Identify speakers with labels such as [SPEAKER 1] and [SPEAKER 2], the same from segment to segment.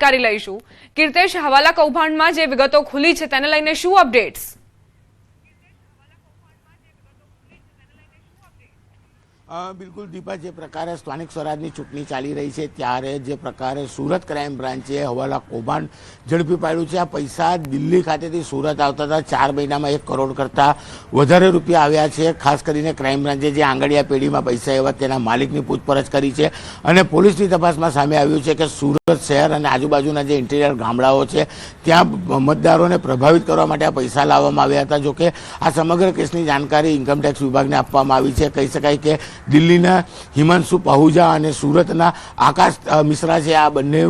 [SPEAKER 1] જાણકારી લઈશું। કીર્તેશ, હવાલા કૌભાંડમાં જે વિગતો ખુલી છે તેને લઈને શું અપડેટ્સ?
[SPEAKER 2] બિલકુલ દીપા, જે પ્રકારે સ્થાનિક સ્વરાજની ચૂંટણી ચાલી રહી છે ત્યારે જે પ્રકારે સુરત ક્રાઇમ બ્રાન્ચે હવાલા કૌભાંડ ઝડપી પાડ્યું છે। આ પૈસા દિલ્હી ખાતેથી સુરત આવતા હતા। 4 મહિનામાં 1 કરોડ કરતાં વધારે રૂપિયા આવ્યા છે। ખાસ કરીને ક્રાઇમ બ્રાન્ચે જે આંગળીયા પેઢીમાં પૈસા એવા તેના માલિકની પૂછપરછ કરી છે અને પોલીસની તપાસમાં સામે આવ્યું છે કે સુરત શહેર અને આજુબાજુના જે ઇન્ટિરિયર ગામડાઓ છે ત્યાં મતદારોને પ્રભાવિત કરવા માટે આ પૈસા લાવવામાં આવ્યા હતા। જોકે આ સમગ્ર કેસની જાણકારી ઇન્કમટેક્સ વિભાગને આપવામાં આવી છે। કહી શકાય કે દિલ્હીના હિમાંશુ પહુજા અને સુરતના આકાશ મિશ્રા છે, આ બંને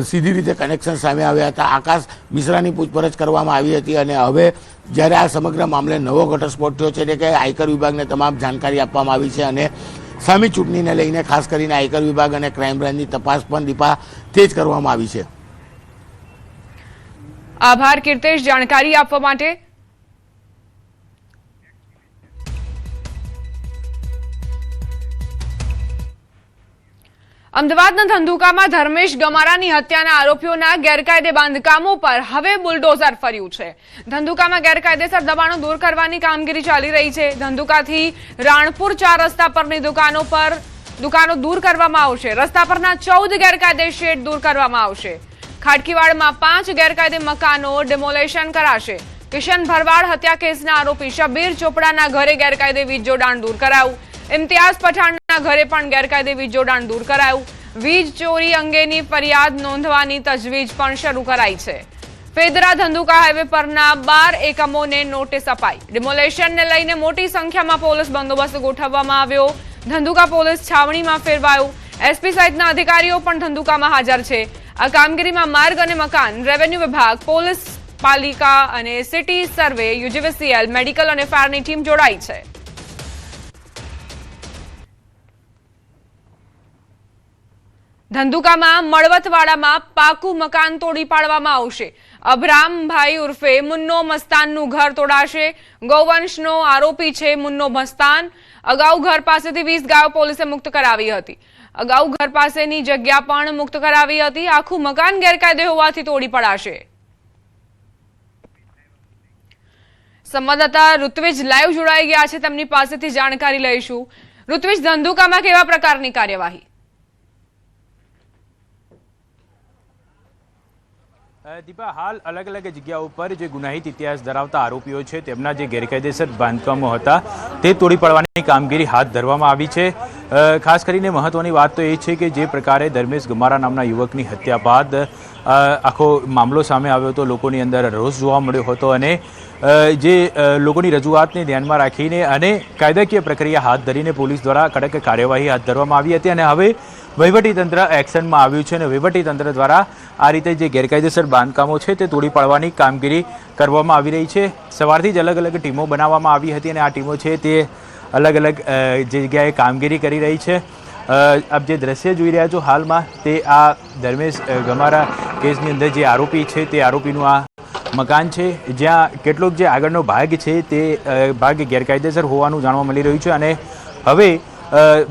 [SPEAKER 2] સીધી રીતે કનેક્શન સામે આવ્યા હતા। આકાશ મિશ્રાની પૂછપરછ કરવામાં આવી હતી અને હવે જ્યારે આ સમગ્ર મામલે નવો ઘટસ્ફોટ થયો છે એટલે કે આયકર વિભાગને તમામ જાણકારી આપવામાં આવી છે અને સામી ચૂંટણીને લઈને ખાસ કરીને આયકર વિભાગ અને ક્રાઇમ બ્રાન્ચની તપાસ પણ દીપા તેજ કરવામાં આવી છે।
[SPEAKER 1] આભાર કીર્તેશ જાણકારી આપવા માટે। અમદાવાદના ધંધુકામાં ધર્મેશ ગમારાની હત્યાના આરોપીઓના ગેરકાયદે બાંધકામો પર હવે બુલડોઝર ફર્યું છે। ધંધુકામાં ગેરકાયદેસર દબાણો દૂર કરવાની કામગીરી ચાલી રહી છે। ધંધુકાથી રાણપુર 4 રસ્તા પરની દુકાનો દૂર કરવામાં આવશે। રસ્તા પરના 14 ગેરકાયદે શેડ દૂર કરવામાં આવશે। ખાટકીવાડમાં 5 ગેરકાયદે મકાનો ડિમોલેશન કરાશે। કિશન ભરવાડ હત્યા કેસના આરોપી શબીર ચોપડાના ઘરે ગેરકાયદે વીજ જોડાણ દૂર કરાયું। ઇમ્તિયાઝ પઠાણના ઘરે પણ ગેરકાયદે વીજ જોડાણ દૂર કરાયું। વીજ ચોરી અંગેની ફરિયાદ નોંધવાની તજવીજ પણ શરૂ કરાઈ છે। ફેદરા ધંધુકા હાઈવે પરના 12 એકમોને નોટિસ અપાઈ। ડિમોલેશનને લઈને મોટી સંખ્યામાં પોલીસ બંદોબસ્ત ગોઠવવામાં આવ્યો। ધંધુકા પોલીસ છાવણીમાં ફેરવાયું। એસપી સહિતના અધિકારીઓ પણ ધંધુકામાં હાજર છે। આ કામગીરીમાં માર્ગ અને મકાન, રેવન્યુ વિભાગ, પોલીસ પાલિકા અને સિટી સર્વે, યુજીવીસીએલ, મેડિકલ અને ફાયરની ટીમ જોડાઈ છે। ધંધુકામાં મળવતવાડામાં પાકું મકાન તોડી પાડવામાં આવશે। અભરામભાઈ ઉર્ફે મુન્નો મસ્તાનનું ઘર તોડાશે। ગૌવંશનો આરોપી છે મુન્નો મસ્તાન। અગાઉ ઘર પાસેથી 20 ગાયો પોલીસે મુક્ત કરાવી હતી। અગાઉ ઘર પાસેની જગ્યા પણ મુક્ત કરાવી હતી। આખું મકાન ગેરકાયદે હોવાથી તોડી પડાશે। સંવાદદાતા ઋત્વિજ લાઈવ જોડાઈ ગયા છે, તેમની પાસેથી જાણકારી લઈશું। ઋત્વિજ, ધંધુકામાં કેવા પ્રકારની કાર્યવાહી?
[SPEAKER 3] દીપા, હાલ અલગ અલગ જગ્યાઓ પર જે ગુનાહિત ઇતિહાસ ધરાવતા આરોપીઓ છે તેમના જે ગેરકાયદેસર બાંધકામો હતા તે તોડી પાડવાની કામગીરી હાથ ધરવામાં આવી છે। ખાસ કરીને મહત્વની વાત તો એ છે કે જે પ્રકારે ધર્મેશ ગમારા નામના યુવકની હત્યા બાદ આખો મામલો સામે આવ્યો હતો, લોકોની અંદર રોષ જોવા મળ્યો હતો અને જે લોકોની રજૂઆતને ધ્યાનમાં રાખીને અને કાયદાકીય પ્રક્રિયા હાથ ધરીને પોલીસ દ્વારા કડક કાર્યવાહી હાથ ધરવામાં આવી હતી અને હવે વહીવટીતંત્ર એક્શનમાં આવ્યું છે અને વહીવટીતંત્ર દ્વારા આ રીતે જે ગેરકાયદેસર બાંધકામો છે તે તોડી પાડવાની કામગીરી કરવામાં આવી રહી છે। સવારથી જ અલગ અલગ ટીમો બનાવવામાં આવી હતી અને આ ટીમો છે તે અલગ અલગ જગ્યાએ કામગીરી કરી રહી છે। આપ જે દ્રશ્ય જોઈ રહ્યા છો હાલમાં તે આ ધર્મેશ ગમારા કેસની અંદર જે આરોપી છે તે આરોપીનું આ મકાન છે, જ્યાં કેટલોક જે આગળનો ભાગ છે તે ભાગ ગેરકાયદેસર હોવાનું જાણવા મળી રહ્યું છે અને હવે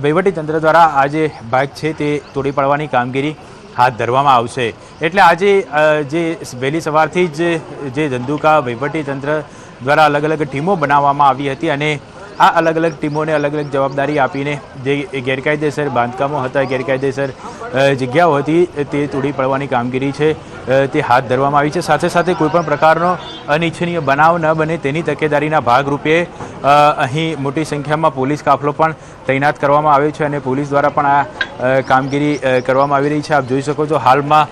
[SPEAKER 3] વહીવટીતંત્ર દ્વારા આ જે ભાગ છે તે તોડી પાડવાની કામગીરી હાથ ધરવામાં આવશે। એટલે આજે જે વહેલી સવારથી જ જે ધંધુકા વહીવટીતંત્ર દ્વારા અલગ અલગ ટીમો બનાવવામાં આવી હતી અને આ અલગ અલગ ટીમોને અલગ અલગ જવાબદારી આપીને જે ગેરકાયદેસર બાંધકામો હતા, ગેરકાયદેસર જગ્યાઓ હતી તે તોડી પાડવાની કામગીરી છે તે હાથ ધરવામાં આવી છે। સાથે સાથે કોઈપણ પ્રકારનો અનિચ્છનીય બનાવ ન બને તેની તકેદારીના ભાગરૂપે અહીં મોટી સંખ્યામાં પોલીસ કાફલો પણ તૈનાત કરવામાં આવ્યો છે અને પોલીસ દ્વારા પણ આ કામગીરી કરવામાં આવી રહી છે। આપ જોઈ શકો છો હાલમાં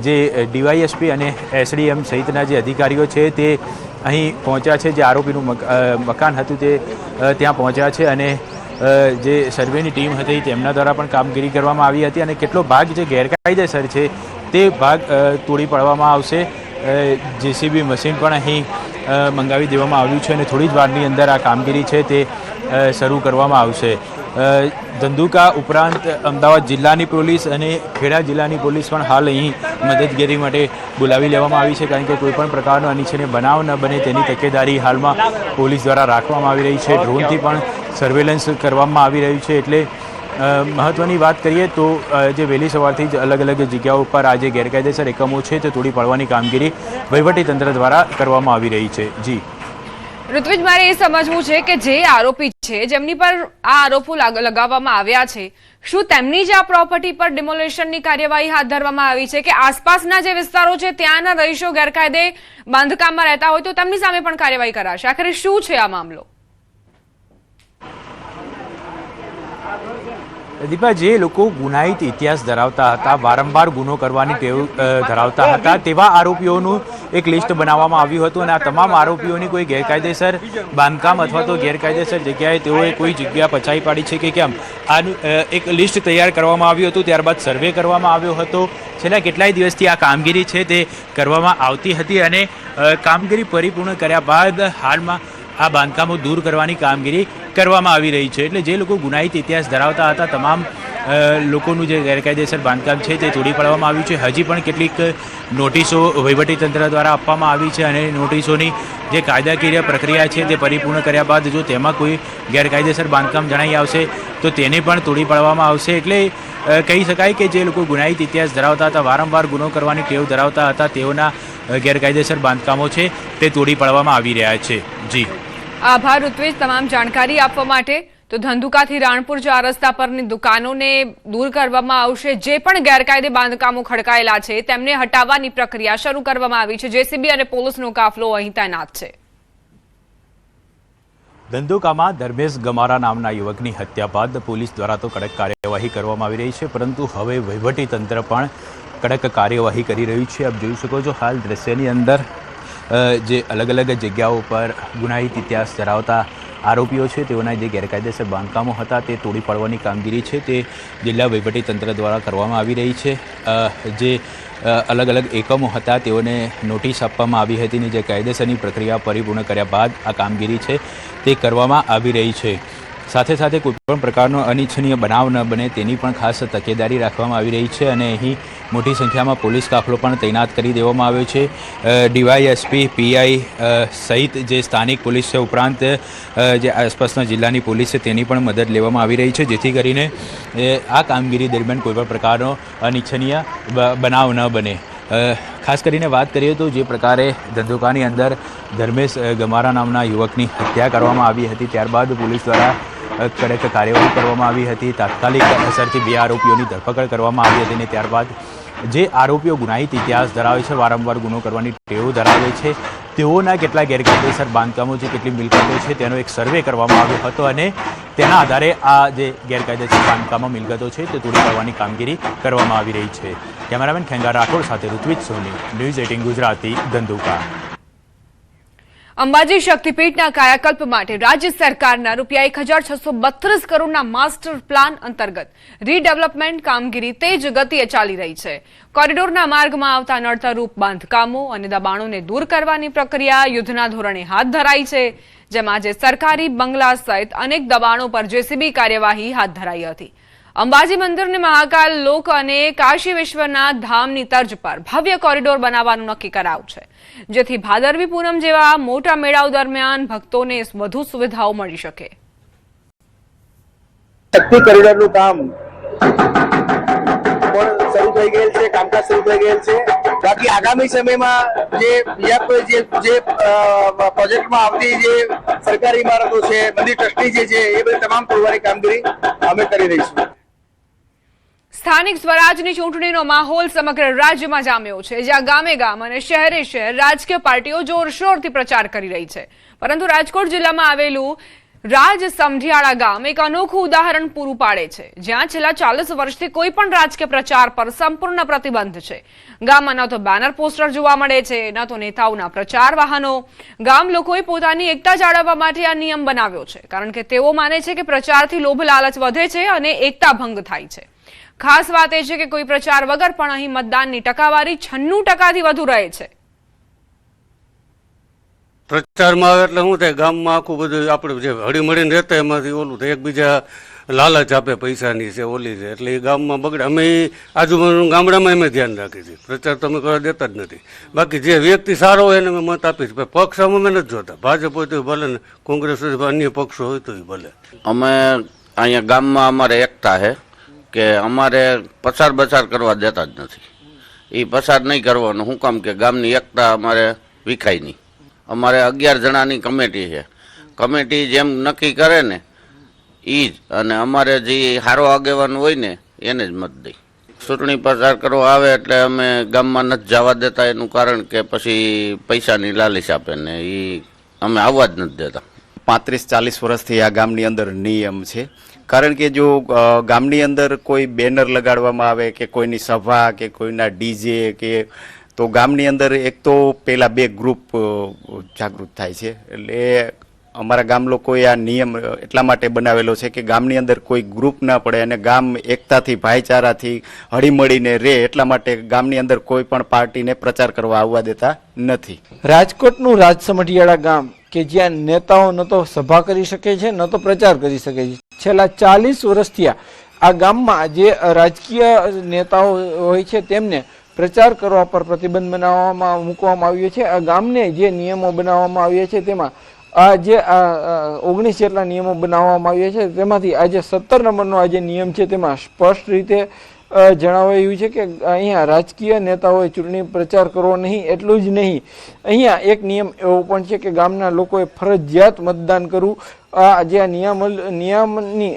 [SPEAKER 3] જે ડીવાયએસપી અને એસડીએમ સહિતના જે અધિકારીઓ છે તે અહીં પહોંચ્યા છે। જે આરોપીનું મકાન હતું તે ત્યાં પહોંચ્યા છે અને જે સર્વેની ટીમ હતી તેમના દ્વારા પણ કામગીરી કરવામાં આવી હતી અને કેટલો ભાગ જે ગેરકાયદેસર છે તે ભાગ તોડી પાડવામાં આવશે। જેસીબી મશીન પણ અહીં મંગાવી દેવામાં આવ્યું છે અને થોડી જ વારની અંદર આ કામગીરી છે તે શરૂ કરવામાં આવશે। ધંધુકા ઉપરાંત અમદાવાદ જિલ્લાની પોલીસ અને ખેડા જિલ્લાની પોલીસ પણ હાલ અહીં મદદગીરી માટે બોલાવી લેવામાં આવી છે, કારણ કે કોઈપણ પ્રકારનો અનિચ્છનીય બનાવ ન બને તેની તકેદારી હાલમાં પોલીસ દ્વારા રાખવામાં આવી રહી છે। ડ્રોનથી પણ સર્વેલન્સ કરવામાં આવી રહ્યું છે, એટલે મહત્વની વાત કરીએ તો જે વહેલી સવારથી જ અલગ અલગ જગ્યાઓ પર આ જે ગેરકાયદેસર એકમો છે તે તોડી પાડવાની કામગીરી વહીવટીતંત્ર દ્વારા કરવામાં આવી રહી છે. જી
[SPEAKER 1] ઋત્વિજ, મારે એ સમજવું છે કે જે આરોપી છે જેમની પર આ આરોપો લગાવવામાં આવ્યા છે, શું તેમની જ આ પ્રોપર્ટી પર ડિમોલેશનની કાર્યવાહી હાથ ધરવામાં આવી છે કે આસપાસના જે વિસ્તારો છે ત્યાંના રહીશો ગેરકાયદે બાંધકામમાં રહેતા હોય તો તેમની સામે પણ કાર્યવાહી કરાશે? આખરે શું છે આ મામલો?
[SPEAKER 3] દીપા, જે લોકો ગુનાહિત ઇતિહાસ ધરાવતા હતા, વારંવાર ગુનો કરવાની ટેવ ધરાવતા હતા, તેવા આરોપીઓનું એક લિસ્ટ બનાવવામાં આવ્યું હતું અને આ તમામ આરોપીઓની કોઈ ગેરકાયદેસર બાંધકામ અથવા તો ગેરકાયદેસર જગ્યાએ તેઓએ કોઈ જગ્યા પચાવી પાડી છે કે કેમ, આનું એક લિસ્ટ તૈયાર કરવામાં આવ્યું હતું. ત્યારબાદ સર્વે કરવામાં આવ્યો હતો. છેલ્લા કેટલાય દિવસથી આ કામગીરી છે તે કરવામાં આવતી હતી અને કામગીરી પરિપૂર્ણ કર્યા બાદ હાલમાં આ બાંધકામો દૂર કરવાની કામગીરી કરવામાં આવી રહી છે. એટલે જે લોકો ગુનાહિત ઇતિહાસ ધરાવતા હતા તમામ લોકોનું જે ગેરકાયદેસર બાંધકામ છે તે તોડી પાડવામાં આવ્યું છે. હજી પણ કેટલીક નોટિસો વહીવટીતંત્ર દ્વારા આપવામાં આવી છે અને નોટિસોની જે કાયદાકીય પ્રક્રિયા છે તે પરિપૂર્ણ કર્યા બાદ જો તેમાં કોઈ ગેરકાયદેસર બાંધકામ જણાઈ આવશે તો તેને પણ તોડી પાડવામાં આવશે. એટલે કહી શકાય કે જે લોકો ગુનાહિત ઇતિહાસ ધરાવતા હતા, વારંવાર ગુનો કરવાની ટેવ ધરાવતા હતા, તેઓના ગેરકાયદેસર બાંધકામો છે તે તોડી પાડવામાં આવી રહ્યા છે. જી
[SPEAKER 1] આભાર ઋત્વિજ તમામ જાણકારી આપવા માટે. તો ધંધુકાથી રાણપુર 4 રસ્તા પરની દુકાનોને દૂર કરવામાં આવશે. જે પણ ગેરકાયદે બાંધકામો ખડકાયેલા છે તેમને હટાવવાની પ્રક્રિયા શરૂ કરવામાં આવી છે. જેસીબી અને પોલીસનો કાફલો અહીં તૈનાત છે.
[SPEAKER 3] ધંધુકામાં ધર્મેશ ગમારા નામના યુવકની હત્યા બાદ પોલીસ દ્વારા તો કડક કાર્યવાહી કરવામાં આવી રહી છે, પરંતુ હવે વહીવટીતંત્ર પણ કડક કાર્યવાહી કરી રહ્યું છે. આપ જોઈ શકો છો હાલ દ્રશ્યની અંદર જે અલગ અલગ જગ્યાઓ પર ગુનાહિત ઇતિહાસ ધરાવતા આરોપીઓ છે તેઓના જે ગેરકાયદેસર બાંધકામો હતા તે તોડી પાડવાની કામગીરી છે તે જિલ્લા વહીવટીતંત્ર દ્વારા કરવામાં આવી રહી છે. જે અલગ અલગ એકમો હતા તેઓને નોટિસ આપવામાં આવી હતી અને જે કાયદેસરની પ્રક્રિયા પરિપૂર્ણ કર્યા બાદ આ કામગીરી છે તે કરવામાં આવી રહી છે. સાથે સાથે કોઈપણ પ્રકારનો અનિચ્છનીય બનાવ ન બને તેની પણ ખાસ તકેદારી રાખવામાં આવી રહી છે અને અહીં મોટી સંખ્યામાં પોલીસ કાફલો પણ તૈનાત કરી દેવામાં આવ્યો છે. ડીવાયએસપી, પીઆઈ સહિત જે સ્થાનિક પોલીસ છે ઉપરાંત જે આસપાસના જિલ્લાની પોલીસ છે તેની પણ મદદ લેવામાં આવી રહી છે, જેથી કરીને આ કામગીરી દરમિયાન કોઈપણ પ્રકારનો અનિચ્છનીય બનાવ ન બને. ખાસ કરીને વાત કરીએ તો જે પ્રકારે ધંધુકાની અંદર ધર્મેશ ગમારા નામના યુવકની હત્યા કરવામાં આવી હતી, ત્યારબાદ પોલીસ દ્વારા કડક કાર્યવાહી કરવામાં આવી હતી. તાત્કાલિક અસરથી 2 આરોપીઓની ધરપકડ કરવામાં આવી હતી અને ત્યારબાદ જે આરોપીઓ ગુનાહિત ઇતિહાસ ધરાવે છે, વારંવાર ગુનો કરવાની ટેવ ધરાવે છે, તેઓના કેટલા ગેરકાયદેસર બાંધકામો છે, કેટલી મિલકતો છે તેનો એક સર્વે કરવામાં આવ્યો હતો અને તેના આધારે આ જે ગેરકાયદેસર બાંધકામો મિલકતો છે તે તોડી પાડવાની કામગીરી કરવામાં આવી રહી છે. કેમેરામેન ખેંગાર રાઠોડ સાથે ઋત્વિજ સોની, ન્યૂઝ 18 ગુજરાતી, ધંધુકા.
[SPEAKER 1] અંબાજી શક્તિપીઠના કાયાકલ્પ માટે રાજ્ય સરકારના રૂપિયા 1632 કરોડના માસ્ટર પ્લાન અંતર્ગત રીડેવલપમેન્ટ કામગીરી તેજ ગતિએ ચાલી રહી છે. કોરિડોરના માર્ગમાં આવતા નડતરરૂપ બાંધકામો અને દબાણોને દૂર કરવાની પ્રક્રિયા યુદ્ધના ધોરણે હાથ ધરાઈ છે, જેમાં આજે સરકારી બંગલા સહિત અનેક દબાણો પર જેસીબી કાર્યવાહી હાથ ધરાઈ હતી. અંબાજી મંદિરને મહાકાલ લોક અને કાશી વિશ્વનાથ ધામની તર્જ પર ભવ્ય કોરિડોર બનાવવાનું નક્કી કરાયું છે, જેથી ભાદરવી પૂનમ જેવા મોટા મેળાઓ દરમિયાન ભક્તોને વધુ સુવિધાઓ મળી શકે.
[SPEAKER 4] શક્તિ કોરિડોરનું કામ પણ શરૂ થઈ ગયેલ છે, કામકાજ શરૂ થઈ ગયેલ છે. બાકી આગામી સમયમાં જે બીજા કોઈ જે પ્રોજેક્ટમાં આવતી જે સરકારી ઇમારતો છે, મંદિર ટ્રસ્ટી જે છે એ બધી તમામ તોડવાની કામગીરી અમે કરી રહીશું.
[SPEAKER 1] સ્થાનિક સ્વરાજની ચૂંટણીનો માહોલ સમગ્ર રાજ્યમાં જામ્યો છે, જ્યાં ગામે ગામ અને શહેરે શહેર રાજકીય પાર્ટીઓ જોરશોરથી પ્રચાર કરી રહી છે. પરંતુ રાજકોટ જિલ્લામાં આવેલું રાજ સમઢિયાળા ગામ એક અનોખું ઉદાહરણ પૂરું પાડે છે, જ્યાં છેલ્લા 40 વર્ષથી કોઈ પણ રાજકીય પ્રચાર પર સંપૂર્ણ પ્રતિબંધ છે. ગામમાં ન તો બેનર પોસ્ટર જોવા મળે છે, ન તો નેતાઓના પ્રચાર વાહનો. ગામ લોકોએ પોતાની એકતા જાળવવા માટે આ નિયમ બનાવ્યો છે, કારણ કે તેઓ માને છે કે પ્રચારથી લોભ લાલચ વધે છે અને એકતા ભંગ થાય છે. ખાસ વાત એ છે કે કોઈ પ્રચાર વગર પણ અહીં મતદાનની ટકાવારી 96% વધુ રહે છે.
[SPEAKER 5] પ્રચારમાં આવે એટલે શું થાય, ગામમાં આખું બધું આપણે જે હળીમળીને રહેતા એમાંથી ઓલું થાય, એકબીજા લાલચ આપે પૈસાની છે, ઓલી છે, એટલે એ ગામમાં બગડે. અમે આજુબાજુ ગામડામાં અમે ધ્યાન રાખીએ છીએ, પ્રચાર તો અમે કરવા દેતા જ નથી. બાકી જે વ્યક્તિ સારો હોય એને અમે મત આપીએ છીએ. પક્ષ અમે નથી જોતા, ભાજપ હોય તો ભલે ને કોંગ્રેસ હોય, અન્ય પક્ષો હોય તો ભલે.
[SPEAKER 6] અમે અહીંયા ગામમાં અમારે એકતા છે કે અમારે પસાર કરવા દેતા જ નથી. એ પસાર નહીં કરવાનું. શું કામ કે ગામની એકતા અમારે વિખાય નહીં. અમારે 11 જણાની કમિટી છે. કમિટી જેમ નક્કી કરે ને એ જ, અને અમારે જે સારો આગેવાન હોય ને એને જ મત દઈ. ચૂંટણી પસાર કરવા આવે એટલે અમે ગામમાં નથી જવા દેતા. એનું કારણ કે પછી પૈસાની લાલચ આપે ને એ અમે આવવા જ નથી દેતા.
[SPEAKER 7] 35-40 વર્ષથી આ ગામની અંદર નિયમ છે. કારણ કે જો ગામની અંદર કોઈ બેનર લગાડવામાં આવે કે કોઈની સભા કે કોઈના ડીજે કે તો ગામની અંદર એક તો પેલા 2 ગ્રુપ જાગૃત થાય છે. એટલે અમારા ગામ લોકોએ આ નિયમ એટલા માટે બનાવેલો છે કે ગામની અંદર કોઈ ગ્રુપ ના પડે અને ગામ એકતાથી ભાઈચારાથી હળીમળીને રહે. એટલા માટે ગામની અંદર કોઈ પણ પાર્ટીને પ્રચાર કરવા આવવા દેતા નથી.
[SPEAKER 8] રાજકોટનું રાજસમઢિયાળા ગામ કે જ્યાં નેતાઓ ન તો સભા કરી શકે છે ન તો પ્રચાર કરી શકે છે. છેલ્લા 40 વર્ષથી આ ગામમાં જે રાજકીય નેતાઓ હોય છે તેમને પ્રચાર કરવા પર પ્રતિબંધ બનાવવામાં મૂકવામાં આવ્યો છે. આ ગામને જે નિયમો બનાવવામાં આવ્યા છે તેમાં આ જે 19 જેટલા નિયમો બનાવવામાં આવ્યા છે તેમાંથી આજે 17 નંબરનો આ જે નિયમ છે તેમાં સ્પષ્ટ રીતે જણાવાયું છે કે અહીંયા રાજકીય નેતાઓએ ચૂંટણી પ્રચાર કરવો નહીં. એટલું જ નહીં, અહીંયા એક નિયમ એવો પણ છે કે ગામના લોકોએ ફરજિયાત મતદાન કરવું. આ જે નિયમની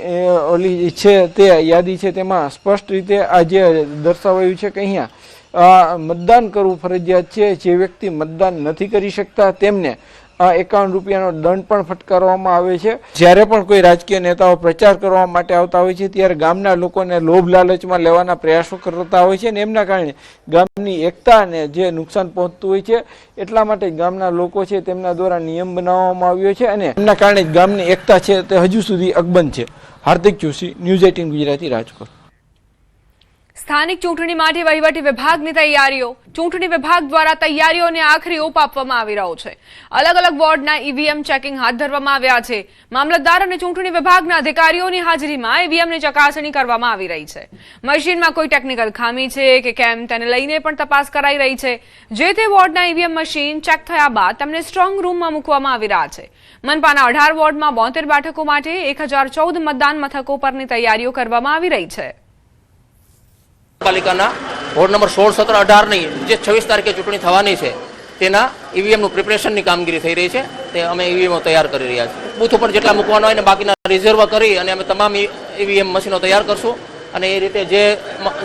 [SPEAKER 8] ઓલી છે તે યાદી છે તેમાં સ્પષ્ટ રીતે આ જે દર્શાવાયું છે કે અહીંયા મતદાન કરવું ફરજિયાત છે. જે વ્યક્તિ મતદાન નથી કરી શકતા તેમને 51 રૂપિયાનો દંડ પણ ફટકારવામાં આવે છે. જ્યારે પણ કોઈ રાજકીય નેતાઓ પ્રચાર કરવા માટે આવતા હોય છે ત્યારે ગામના લોકોને લોભ લાલચમાં લેવાના પ્રયાસો કરતા હોય છે અને એમના કારણે ગામની એકતાને જે નુકસાન પહોંચતું હોય છે. એટલા માટે ગામના લોકો છે તેમના દ્વારા નિયમ બનાવવામાં આવ્યો છે અને એમના કારણે ગામની એકતા છે તે હજુ સુધી અકબંધ છે. હાર્દિક જોશી, ન્યૂઝ 18 ગુજરાતી, રાજકોટ.
[SPEAKER 1] સ્થાનિક ચૂંટણી માટે વહીવટી વિભાગની તૈયારીઓ. ચૂંટણી વિભાગ દ્વારા તૈયારીઓને આખરી ઓપ આપવામાં આવી રહ્યો છે. અલગ અલગ વોર્ડના ઈવીએમ ચેકિંગ હાથ ધરવામાં આવ્યા છે. મામલતદાર અને ચૂંટણી વિભાગના અધિકારીઓની હાજરીમાં ઈવીએમની ચકાસણી કરવામાં આવી રહી છે. મશીનમાં કોઈ ટેકનિકલ ખામી છે કે કેમ તેને લઈને પણ તપાસ કરાઈ રહી છે. જે તે વોર્ડના ઈવીએમ મશીન ચેક થયા બાદ તેમને સ્ટ્રોંગ રૂમમાં મૂકવામાં આવી રહ્યા છે. મનપાના 18 વોર્ડમાં 72 બેઠકો માટે 1014 મતદાન મથકો પરની તૈયારીઓ કરવામાં આવી રહી છે.
[SPEAKER 9] પાલિકાના વોર્ડ નંબર 16, 17, 18 ની જે 26 તારીખે ચૂંટણી થવાની છે તેના ઈવીએમનું પ્રિપરેશનની કામગીરી થઈ રહી છે. તે અમે ઈવીએમો તૈયાર કરી રહ્યા છીએ. બૂથ ઉપર જેટલા મૂકવાનો હોય ને બાકીના રિઝર્વ કરી અને અમે તમામ ઈવીએમ મશીનો તૈયાર કરશું. અને એ રીતે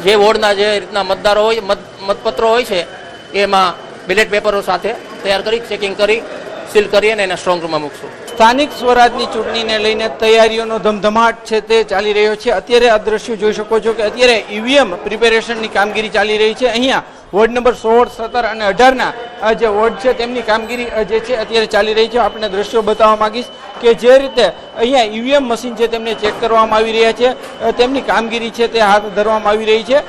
[SPEAKER 9] જે વોર્ડના જે રીતના મતદારો હોય, મતપત્રો હોય છે એમાં બેલેટ પેપરો સાથે તૈયાર કરી ચેકિંગ કરી સીલ કરી અને એને સ્ટ્રોંગ રૂમમાં મૂકશું.
[SPEAKER 8] સ્થાનિક સ્વરાજની ચૂંટણીને લઈને તૈયારીઓનો ધમધમાટ છે તે ચાલી રહ્યો છે. અત્યારે આ દ્રશ્યો જોઈ શકો છો કે અત્યારે ઈવીએમ પ્રિપેરેશનની કામગીરી ચાલી રહી છે. અહીંયા વોર્ડ નંબર 16, 17 અને 18ના આ જે વોર્ડ છે તેમની કામગીરી જે છે અત્યારે ચાલી રહી છે. આપણે દ્રશ્યો બતાવવા માંગીશ કે જે રીતે અહીંયા ઈવીએમ મશીન છે તેમને ચેક કરવામાં આવી રહ્યા છે. તેમની કામગીરી છે તે હાથ ધરવામાં આવી રહી છે.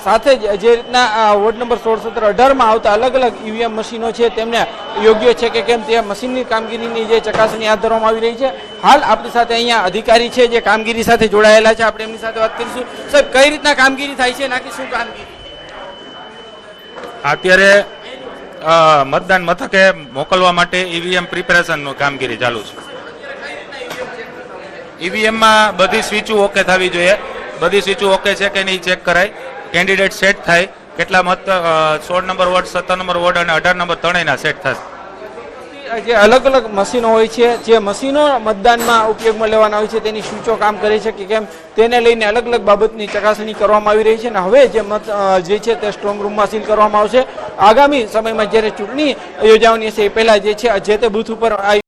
[SPEAKER 8] સાથે જ જે રીતના વોર્ડ નંબર 16, 17, 18માં આવતા અલગ અલગ ઈવીએમ મશીનો છે તેમને યોગ્ય છે કે કેમ તે મશીનની કામગીરીની જે ચકાસણી હાથ ધરવામાં આવી રહી છે. હાલ આપણી સાથે અહીંયા અધિકારી છે જે કામગીરી સાથે જોડાયેલા છે. આપણે એમની સાથે વાત કરીશું. સાહેબ, કઈ રીતના કામગીરી થાય છે, નાકી શું કામગીરી?
[SPEAKER 10] અત્યારે મતદાન મથકે મોકલવા માટે ઈવીએમ પ્રિપેરેશનનું કામગીરી ચાલુ છે. ઈવીએમમાં બધી સ્વિચો ઓકે થવી જોઈએ. બધી સ્વિચો ઓકે છે કે નહીં ચેક કરાય. કેન્ડિડેટ સેટ થાય. કેટલા મત 16 નંબર વોર્ડ, 17 નંબર વોર્ડ અને 18 નંબર ત્રણેયના સેટ થશે.
[SPEAKER 8] જે અલગ અલગ મશીનો હોય છે, જે મશીનો મતદાનમાં ઉપયોગમાં લેવાના હોય છે તેની સ્વિચો કામ કરે છે કે કેમ તેને લઈને અલગ અલગ બાબતની ચકાસણી કરવામાં આવી રહી છે. અને હવે જે મત જે છે તે સ્ટ્રોંગ રૂમમાં સીલ કરવામાં આવશે. આગામી સમયમાં જ્યારે ચૂંટણી યોજાવાની હશે એ પહેલા જે છે જે તે બૂથ ઉપર